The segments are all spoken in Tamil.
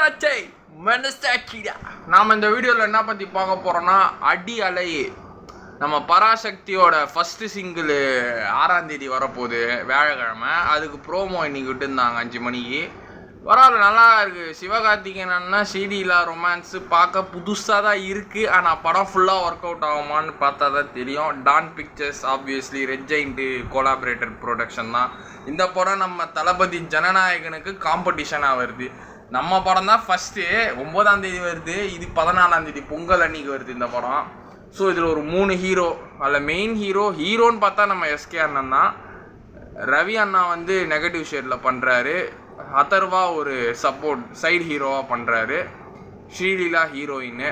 மனசாச்சை மனசாட்சிடா. நாம் இந்த வீடியோவில் என்ன பற்றி பார்க்க போகிறோன்னா அடி அலை. நம்ம பராசக்தியோட ஃபஸ்ட்டு சிங்கிள் 6ஆம் தேதி வரப்போகுது வியாழக்கிழமை. அதுக்கு ப்ரோமோ இன்னைக்கு விட்டுருந்தாங்க 5 மணிக்கு. பரவாயில்ல, நல்லா இருக்குது. சிவகார்த்திகேயன்னா சிடியில் ரொமான்ஸு பார்க்க புதுசாக தான் இருக்குது. ஆனால் படம் ஃபுல்லாக ஒர்க் அவுட் ஆகுமான்னு பார்த்தா தான் தெரியும். Dawn Pictures obviously Red Giant collaborated production தான். இந்த படம் நம்ம தளபதி ஜனநாயகனுக்கு காம்படிஷனாக வருது. நம்ம படம் தான் ஃபஸ்ட்டு 9ஆம் தேதி வருது, இது 14ஆம் தேதி பொங்கல் அன்னைக்கு வருது இந்த படம். ஸோ இதில் ஒரு 3 ஹீரோ. அதில் மெயின் ஹீரோன்னு பார்த்தா நம்ம எஸ்கே அண்ணன் தான். ரவி அண்ணா வந்து நெகட்டிவ் ஷேடில் பண்ணுறாரு. அதர்வா ஒரு சப்போர்ட் சைடு ஹீரோவாக பண்ணுறாரு. Sreeleela heroine.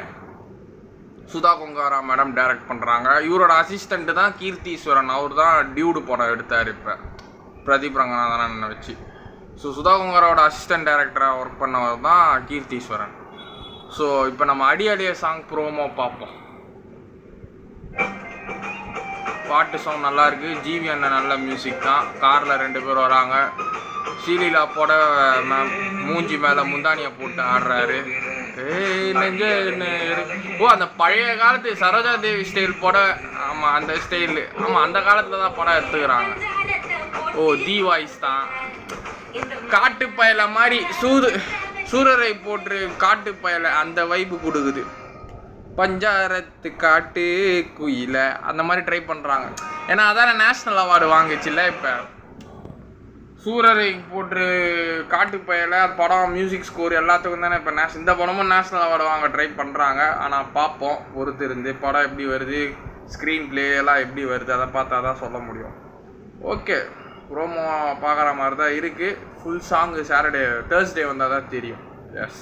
Sudha Kongara madam direct பண்ணுறாங்க. இவரோட அசிஸ்டண்ட்டு தான் கீர்த்தீஸ்வரன். அவர் தான் டியூடு படம் எடுத்தார் இப்போ பிரதீப் ரங்கநாதன் வச்சு. ஸோ சுதா கொங்காராவோட அசிஸ்டன்ட் டைரக்டராக ஒர்க் பண்ணவர் தான் கீர்த்தீஸ்வரன். ஸோ இப்போ நம்ம அடியே சாங் ப்ரோமோ பார்ப்போம். பாட்டு சாங் நல்லாயிருக்கு. ஜிவி அண்ணன் நல்ல மியூசிக் தான். காரில் 2 பேர் வராங்க. ஸ்ரீலீலா போட மூஞ்சி மேலே முந்தானியை போட்டு ஆடுறாரு. ஓ, அந்த பழைய காலத்து சரோஜா தேவி ஸ்டைல் போட. ஆமாம், அந்த ஸ்டைலு. ஆமாம், அந்த காலத்தில் தான் படம் எடுத்துக்கிறாங்க. ஓ, தி வாய்ஸ் தான். காட்டு பயலை மாதிரி சூரரை போட்டு காட்டு பயலை அந்த வைப்பு கொடுக்குது. பஞ்சாரத்து காட்டு குயில அந்த மாதிரி ட்ரை பண்ணுறாங்க. ஏன்னா அதான நேஷ்னல் அவார்டு வாங்குச்சுல்ல. இப்போ சூரரை போட்டு காட்டு பயலை படம் மியூசிக் ஸ்கோர் எல்லாத்துக்கும் தானே இப்போ இந்த படமும் நேஷ்னல் அவார்டு வாங்க ட்ரை பண்ணுறாங்க. ஆனால் பார்ப்போம் பொறுத்து இருந்து படம் எப்படி வருது, ஸ்க்ரீன் பிளே எல்லாம் எப்படி வருது, அதை பார்த்தா தான் சொல்ல முடியும். ஓகே, ப்ரோமோ பார்க்குற மாதிரி தான் இருக்குது. ஃபுல் சாங்கு தேர்ஸ்டே வந்தால் தான் தெரியும். எஸ்.